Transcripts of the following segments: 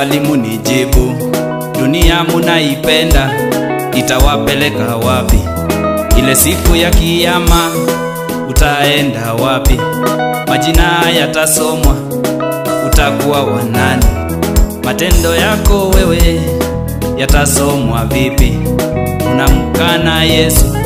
swali munijibu, dunia munaipenda, itawapeleka wapi? Ile siku ya kiyama utaenda wapi? Majina yatasomwa, utakuwa wa nani? Matendo yako wewe yatasomwa vipi? Unamkana Yesu,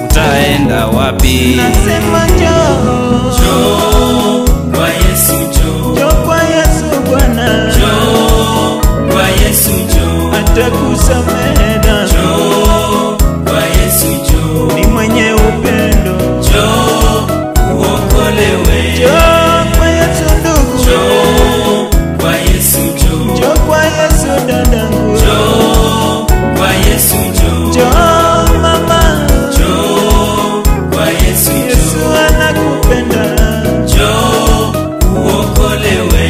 utaenda wapi? Nasema njoo, njoo kwa Yesu, njoo kwa Yesu Bwana, njoo kwa Yesu, njoo atakusamehe dhambi. Njoo kwa Yesu, njoo ni mwenye upendo. Njoo uokolewe. Njoo kwa Yesu ndugu, njoo kwa Yesu, njoo njoo kwa Yesu dadangu, njoo kwa Yesu, njoo njoo mama, njoo kwa Yesu, njoo Yesu anakupenda. Njoo uokolewe.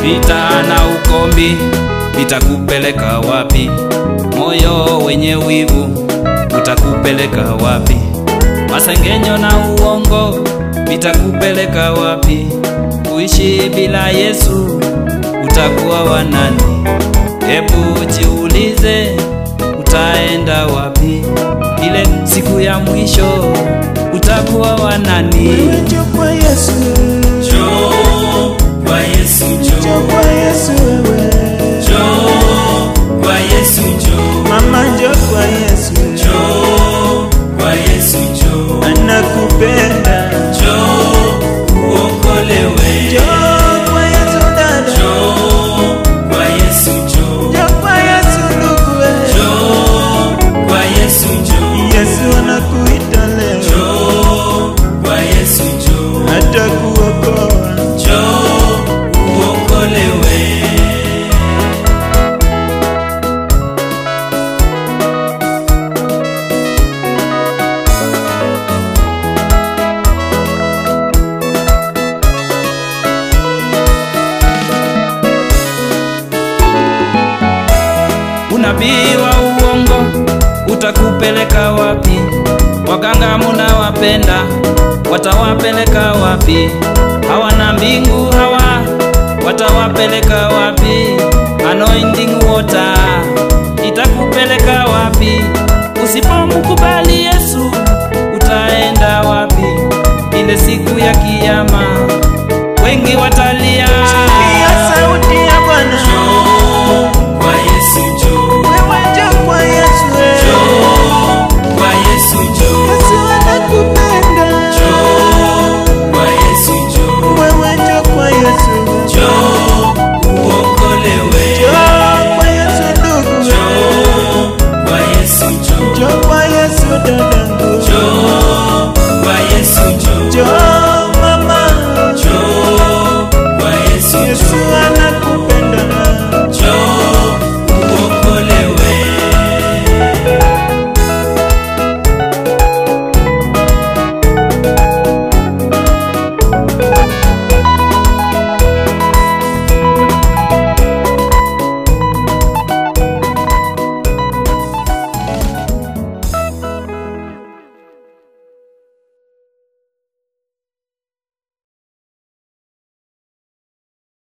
Vita na ukombi vitakupeleka wapi? Moyo wenye wivu utakupeleka wapi? Masengenyo na uongo vitakupeleka wapi? Kuishi bila Yesu utakuwa wa nani? Hebu jiulize, utaenda wapi? Ile siku ya mwisho utakuwa wa nani? Njoo kwa Yesu, njoo kwa Yesu, njoo kwa Yesu wewe, njoo kwa Yesu, njoo mama, njoo kwa Yesu, njoo kwa Yesu, njoo anakupenda. Njoo uokolewe. Njoo kwa Yesu dada, Njoo kwa Yesu, njoo njoo kwa Yesu ndugu wewe, njoo kwa Yesu, njoo Yesu anakuita leo, njoo kwa Yesu, njoo atakuokoa. Njoo uokolewe. Unabii wa uongo utakupeleka wapi? Waganga munawapenda, watawapeleka wapi? Hawana mbingu hawa, watawapeleka wapi? Anointing water itakupeleka wapi? Usipomkubali Yesu utaenda wapi? Ile siku ya